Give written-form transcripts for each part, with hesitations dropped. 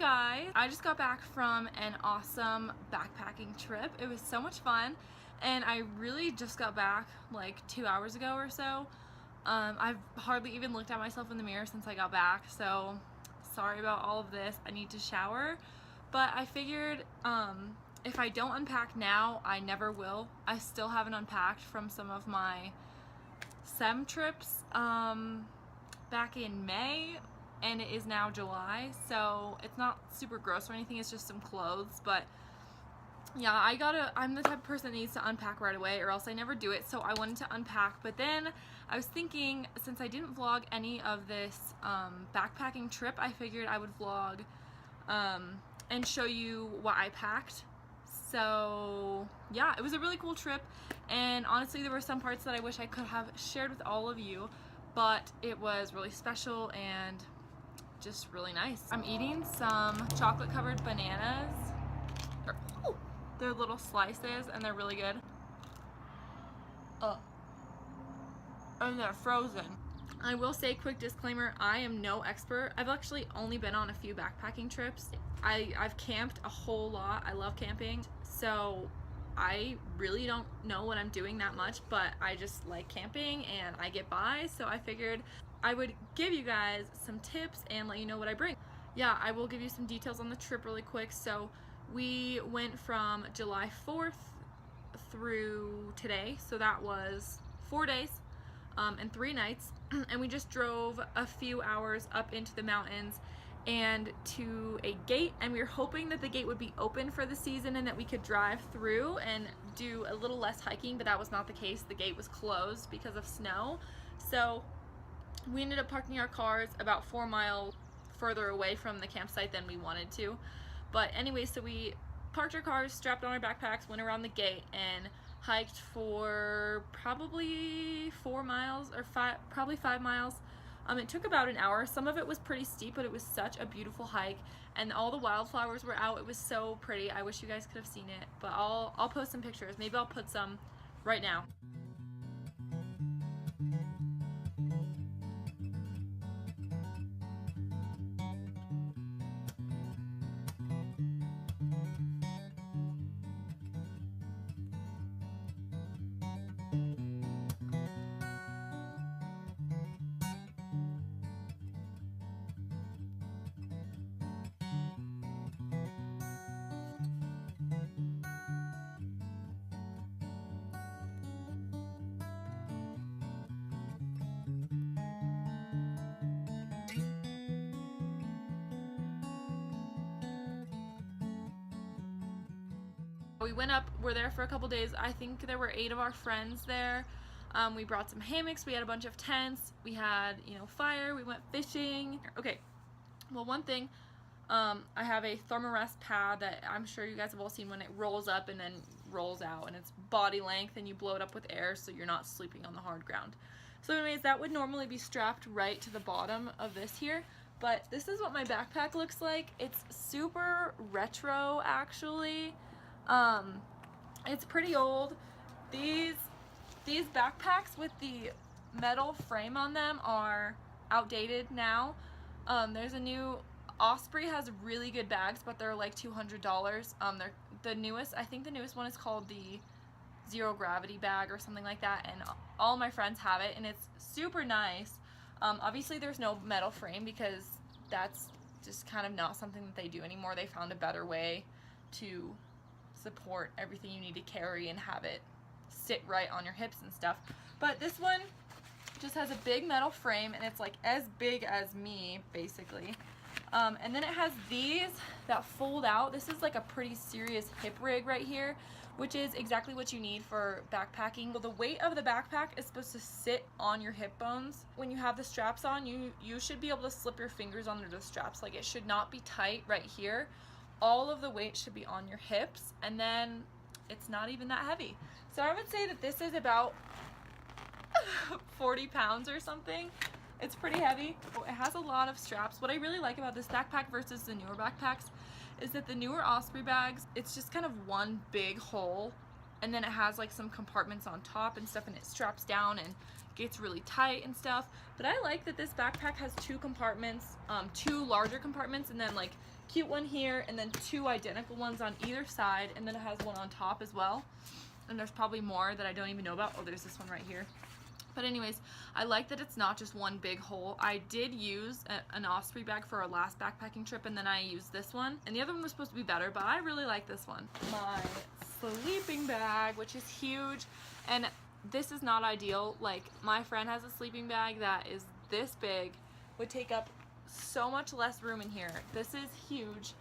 guys, I just got back from an awesome backpacking trip. It was so much fun, and I really just got back like 2 hours ago or so. I've hardly even looked at myself in the mirror since I got back, so sorry about all of this. I need to shower, but I figured if I don't unpack now, I never will. I still haven't unpacked from some of my SEM trips back in May, and it is now July, so it's not super gross or anything, it's just some clothes. But yeah, I'm the type of person that needs to unpack right away or else I never do it, so I wanted to unpack. But then I was thinking, since I didn't vlog any of this backpacking trip, I figured I would vlog and show you what I packed. So yeah, it was a really cool trip, and honestly there were some parts that I wish I could have shared with all of you, but it was really special and just really nice. I'm eating some chocolate covered bananas. They're little slices and they're really good. And they're frozen. I will say, quick disclaimer, I am no expert. I've actually only been on a few backpacking trips. I've camped a whole lot. I love camping, so I really don't know what I'm doing that much, but I just like camping and I get by, so I figured I would give you guys some tips and let you know what I bring. Yeah, I will give you some details on the trip really quick. So we went from July 4th through today, so that was 4 days and 3 nights, and we just drove a few hours up into the mountains and to a gate, and we were hoping that the gate would be open for the season and that we could drive through and do a little less hiking, but that was not the case. The gate was closed because of snow, so we ended up parking our cars about 4 miles further away from the campsite than we wanted to. But anyway, so we parked our cars, strapped on our backpacks, went around the gate, and hiked for probably 4 miles or probably 5 miles. It took about an hour. Some of it was pretty steep, but it was such a beautiful hike, and all the wildflowers were out. It was so pretty. I wish you guys could have seen it, but I'll post some pictures. Maybe I'll put some right now. We went up, we're there for a couple days. I think there were 8 of our friends there. We brought some hammocks, we had a bunch of tents, we had, fire, we went fishing. Okay, well, one thing, I have a Thermarest pad that I'm sure you guys have all seen when it rolls up and then rolls out, and it's body length, and you blow it up with air so you're not sleeping on the hard ground. So anyways, that would normally be strapped right to the bottom of this here, but this is what my backpack looks like. It's super retro, actually. It's pretty old. These backpacks with the metal frame on them are outdated now. There's a new Osprey has really good bags, but they're like $200. They're the newest. I think the newest one is called the Zero Gravity bag or something like that, and all my friends have it, and it's super nice. Obviously there's no metal frame because that's just kind of not something that they do anymore. They found a better way to support everything you need to carry and have it sit right on your hips and stuff. But this one just has a big metal frame, and it's like as big as me basically. And then it has these that fold out. This is like a pretty serious hip rig right here, which is exactly what you need for backpacking. So the weight of the backpack is supposed to sit on your hip bones. When you have the straps on, you should be able to slip your fingers under the straps. Like, it should not be tight right here. All of the weight should be on your hips, and then it's not even that heavy. So I would say that this is about 40 pounds or something. It's pretty heavy. It has a lot of straps. What I really like about this backpack versus the newer backpacks is that the newer Osprey bags, it's just kind of one big hole and then it has like some compartments on top and stuff, and it straps down and gets really tight and stuff. But I like that this backpack has two compartments, two larger compartments, and then like cute one here, and then two identical ones on either side, and then it has one on top as well. And there's probably more that I don't even know about. Oh, there's this one right here. But anyways, I like that it's not just one big hole. I did use an Osprey bag for our last backpacking trip, and then I used this one. And the other one was supposed to be better, but I really like this one. My sleeping bag, which is huge, and this is not ideal. Like, my friend has a sleeping bag that is this big, would take up so much less room in here. This is huge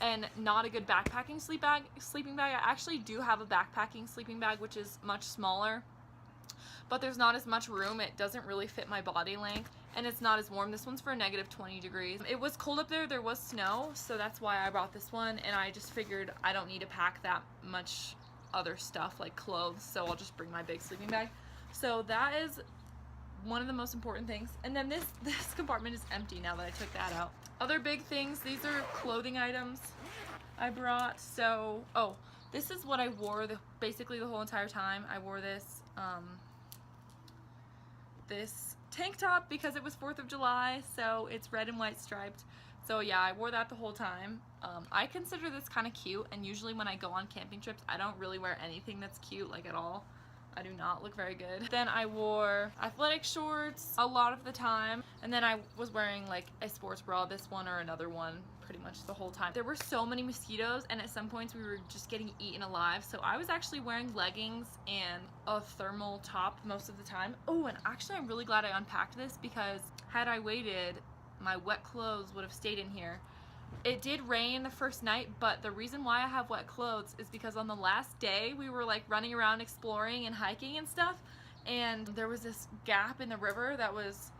and not a good backpacking sleeping bag. I actually do have a backpacking sleeping bag, which is much smaller, but there's not as much room. It doesn't really fit my body length, and it's not as warm. This one's for -20 degrees. It was cold up there. There was snow, so that's why I brought this one, and I just figured I don't need to pack that much other stuff like clothes, so I'll just bring my big sleeping bag. So that is one of the most important things. And then this compartment is empty now that I took that out. Other big things, these are clothing items I brought. So, oh, this is what I wore basically the whole entire time. I wore this this tank top because it was 4th of July, so it's red and white striped. So yeah, I wore that the whole time. I consider this kind of cute, and usually when I go on camping trips, I don't really wear anything that's cute, like, at all. I do not look very good. Then I wore athletic shorts a lot of the time, and then I was wearing like a sports bra, this one or another one, pretty much the whole time. There were so many mosquitoes, and at some points we were just getting eaten alive, so I was actually wearing leggings and a thermal top most of the time. Oh, and actually I'm really glad I unpacked this, because had I waited, my wet clothes would have stayed in here. It did rain the first night, but the reason why I have wet clothes is because on the last day we were like running around exploring and hiking and stuff, and there was this gap in the river that was,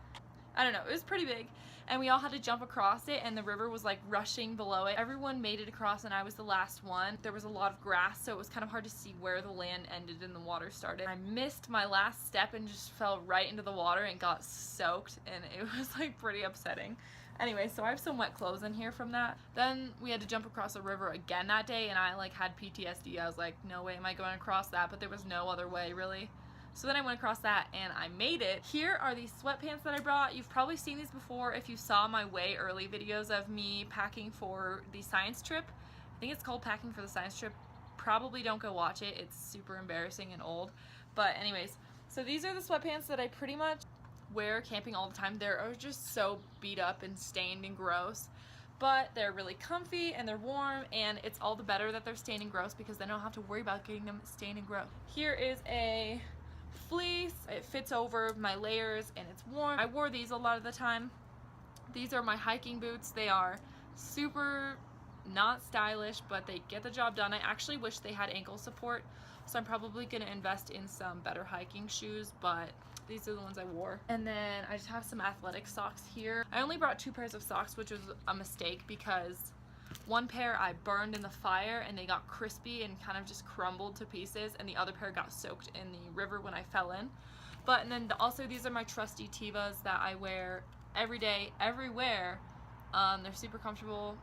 I don't know, it was pretty big, and we all had to jump across it, and the river was like rushing below it. Everyone made it across, and I was the last one. There was a lot of grass, so it was kind of hard to see where the land ended and the water started. I missed my last step and just fell right into the water and got soaked, and it was like pretty upsetting. Anyway, so I have some wet clothes in here from that. Then we had to jump across the river again that day, and I like had PTSD. I was like, no way am I going across that, but there was no other way really. So then I went across that and I made it. Here are these sweatpants that I brought. You've probably seen these before if you saw my way early videos of me packing for the science trip. I think it's called Packing for the Science Trip. Probably don't go watch it. It's super embarrassing and old. But anyways, so these are the sweatpants that I pretty much wear camping all the time. They're just so beat up and stained and gross, but they're really comfy and they're warm, and it's all the better that they're stained and gross because then I don't have to worry about getting them stained and gross. Here is a fleece. It fits over my layers and it's warm. I wore these a lot of the time. These are my hiking boots. They are super not stylish, but they get the job done. I actually wish they had ankle support, so I'm probably gonna invest in some better hiking shoes, but these are the ones I wore. And then I just have some athletic socks here. I only brought 2 pairs of socks, which was a mistake because one pair I burned in the fire and they got crispy and kind of just crumbled to pieces, and the other pair got soaked in the river when I fell in. But and then also these are my trusty Tevas that I wear every day, everywhere. They're super comfortable.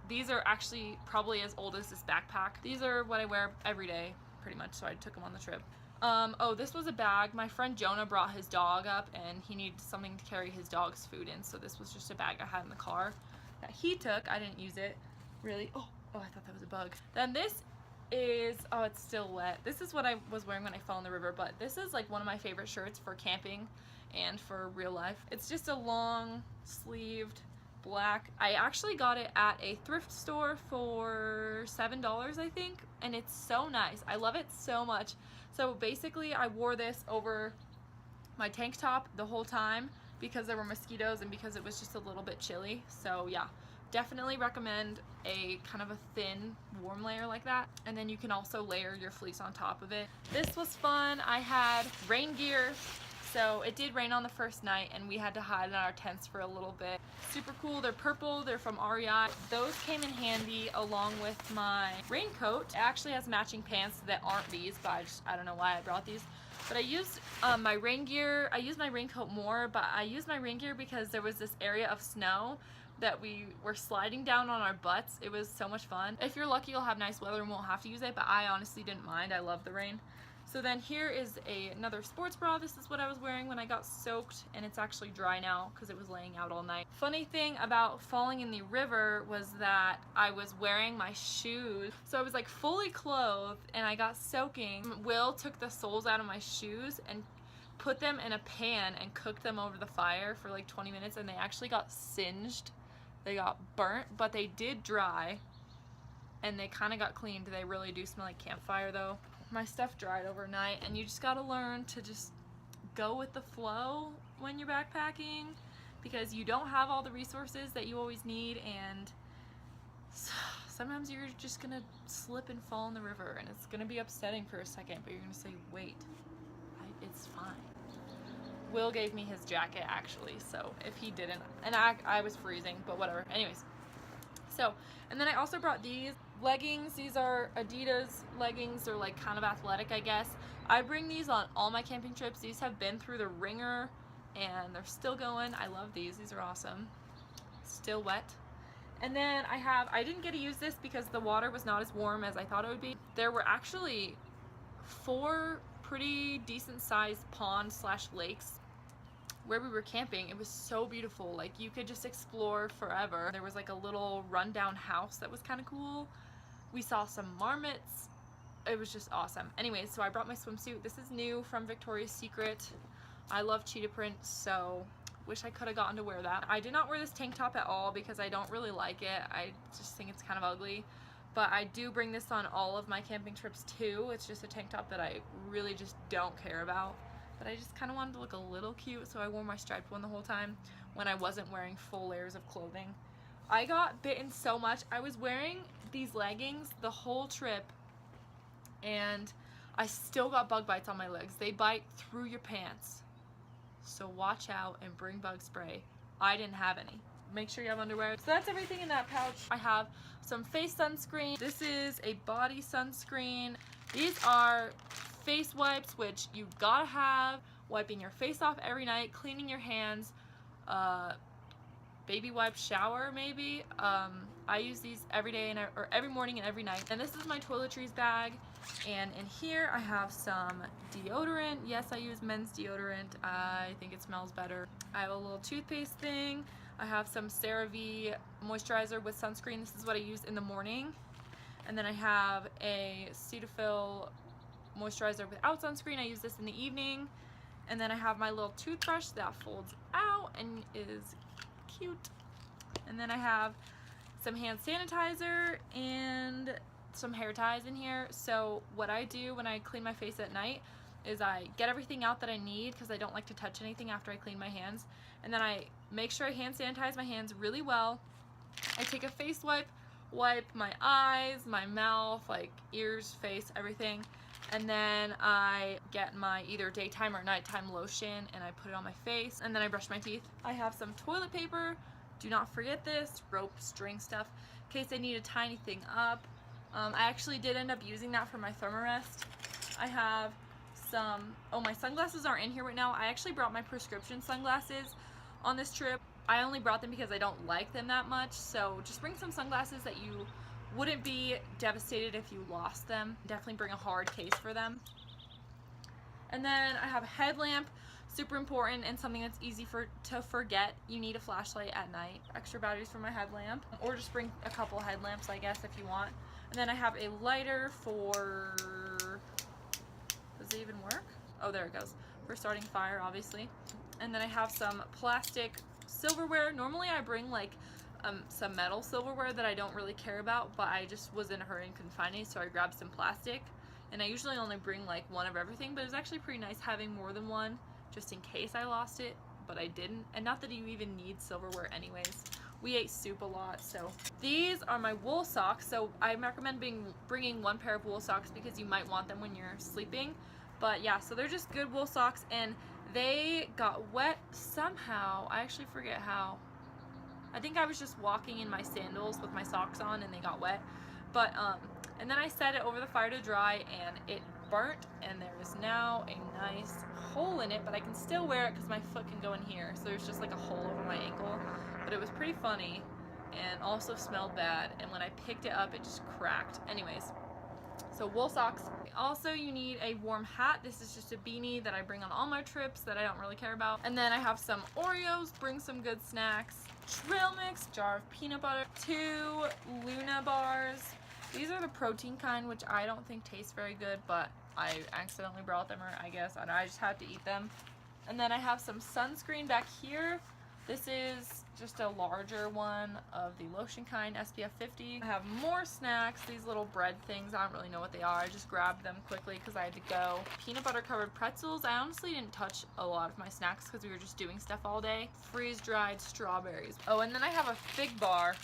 These are actually probably as old as this backpack. These are what I wear every day pretty much, so I took them on the trip. Oh, this was a bag. My friend Jonah brought his dog up and he needed something to carry his dog's food in, so this was just a bag I had in the car that he took. I didn't use it really. Oh, I thought that was a bug. Then this is, oh, it's still wet. This is what I was wearing when I fell in the river, but this is like one of my favorite shirts for camping and for real life. It's just a long sleeved black. I actually got it at a thrift store for $7, I think, and it's so nice. I love it so much. So basically I wore this over my tank top the whole time because there were mosquitoes and because it was just a little bit chilly. So yeah, definitely recommend a kind of a thin warm layer like that, and then you can also layer your fleece on top of it. This was fun. I had rain gear. So it did rain on the first night and we had to hide in our tents for a little bit. Super cool. They're purple. They're from REI. Those came in handy along with my raincoat. It actually has matching pants that aren't these, but I don't know why I brought these. But I used my rain gear. I used my raincoat more, but I used my rain gear because there was this area of snow that we were sliding down on our butts. It was so much fun. If you're lucky, you'll have nice weather and won't have to use it, but I honestly didn't mind. I love the rain. So then here is another sports bra. This is what I was wearing when I got soaked, and it's actually dry now because it was laying out all night. Funny thing about falling in the river was that I was wearing my shoes. So I was like fully clothed and I got soaking. Will took the soles out of my shoes and put them in a pan and cooked them over the fire for like 20 minutes, and they actually got singed. They got burnt, but they did dry and they kind of got cleaned. They really do smell like campfire though. My stuff dried overnight, and you just gotta learn to just go with the flow when you're backpacking, because you don't have all the resources that you always need, and sometimes you're just gonna slip and fall in the river, and it's gonna be upsetting for a second, but you're gonna say, wait, it's fine. Will gave me his jacket actually, so if he didn't, and I was freezing, but whatever. Anyways, so, and then I also brought these leggings. These are Adidas leggings. They're like kind of athletic, I guess. I bring these on all my camping trips. These have been through the ringer and they're still going. I love these. These are awesome. Still wet. And then I didn't get to use this because the water was not as warm as I thought it would be. There were actually 4 pretty decent sized ponds / lakes where we were camping. It was so beautiful. Like, you could just explore forever. There was like a little rundown house that was kind of cool. We saw some marmots. It was just awesome. Anyways, so I brought my swimsuit. This is new from Victoria's Secret. I love cheetah print, so wish I could have gotten to wear that. I did not wear this tank top at all because I don't really like it. I just think it's kind of ugly. But I do bring this on all of my camping trips too. It's just a tank top that I really just don't care about. But I just kind of wanted to look a little cute, so I wore my striped one the whole time when I wasn't wearing full layers of clothing. I got bitten so much. I was wearing these leggings the whole trip, and I still got bug bites on my legs. They bite through your pants. So watch out and bring bug spray. I didn't have any. Make sure you have underwear. So that's everything in that pouch. I have some face sunscreen. This is a body sunscreen. These are face wipes, which you gotta have. Wiping your face off every night, cleaning your hands, baby wipe shower maybe. I use these every day or every morning and every night. And this is my toiletries bag, and in here I have some deodorant. Yes, I use men's deodorant. I think it smells better. I have a little toothpaste thing. I have some CeraVe moisturizer with sunscreen. This is what I use in the morning. And then I have a Cetaphil moisturizer without sunscreen. I use this in the evening. And then I have my little toothbrush that folds out and is cute. And then I have some hand sanitizer and some hair ties in here. So what I do when I clean my face at night is I get everything out that I need, because I don't like to touch anything after I clean my hands. And then I make sure I hand sanitize my hands really well. I take a face wipe, wipe my eyes, my mouth, like ears, face, everything. And then I get my either daytime or nighttime lotion and I put it on my face, and then I brush my teeth. I have some toilet paper. Do not forget this. Rope, string stuff, in case I need to tie anything up. I actually did end up using that for my Thermarest. I have some, oh, my sunglasses aren't in here right now. I actually brought my prescription sunglasses on this trip. I only brought them because I don't like them that much, so just bring some sunglasses that you wouldn't be devastated if you lost them. Definitely bring a hard case for them. And then I have a headlamp, super important and something that's easy to forget. You need a flashlight at night. Extra batteries for my headlamp, or just bring a couple headlamps, I guess, if you want. And then I have a lighter for, does it even work? Oh, there it goes. For starting fire, obviously. And then I have some plastic silverware. Normally I bring like some metal silverware that I don't really care about, but I just was in a hurry and couldn't find any, so I grabbed some plastic. And I usually only bring like one of everything, but it was actually pretty nice having more than one, just in case I lost it, but I didn't. And not that you even need silverware anyways. We ate soup a lot. So these are my wool socks. So I recommend bringing one pair of wool socks because you might want them when you're sleeping. But yeah, so they're just good wool socks, and they got wet somehow. I actually forget how. I think I was just walking in my sandals with my socks on and they got wet. But and then I set it over the fire to dry, and it burnt, and there is now a nice hole in it, but I can still wear it because my foot can go in here. So there's just like a hole over my ankle. But it was pretty funny and also smelled bad, and when I picked it up it just cracked. Anyways, so wool socks. Also, you need a warm hat. This is just a beanie that I bring on all my trips that I don't really care about. And then I have some Oreos, bring some good snacks, trail mix, jar of peanut butter, 2 Luna bars. These are the protein kind, which I don't think taste very good, but I accidentally brought them, or I guess I just had to eat them. And then I have some sunscreen back here. This is just a larger one of the lotion kind, SPF 50. I have more snacks, these little bread things. I don't really know what they are. I just grabbed them quickly because I had to go. Peanut butter covered pretzels. I honestly didn't touch a lot of my snacks because we were just doing stuff all day. Freeze dried strawberries. Oh, and then I have a fig bar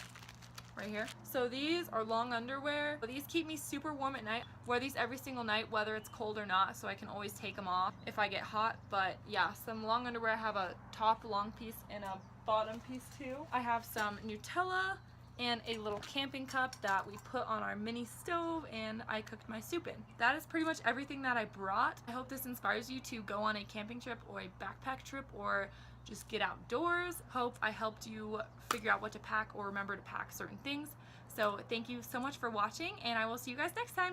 right here. So these are long underwear. These keep me super warm at night. Wear these every single night, whether it's cold or not, so I can always take them off if I get hot. But yeah, some long underwear. I have a top long piece and a bottom piece too. I have some Nutella and a little camping cup that we put on our mini stove and I cooked my soup in. That is pretty much everything that I brought. I hope this inspires you to go on a camping trip or a backpack trip or just get outdoors. Hope I helped you figure out what to pack or remember to pack certain things. So thank you so much for watching, and I will see you guys next time.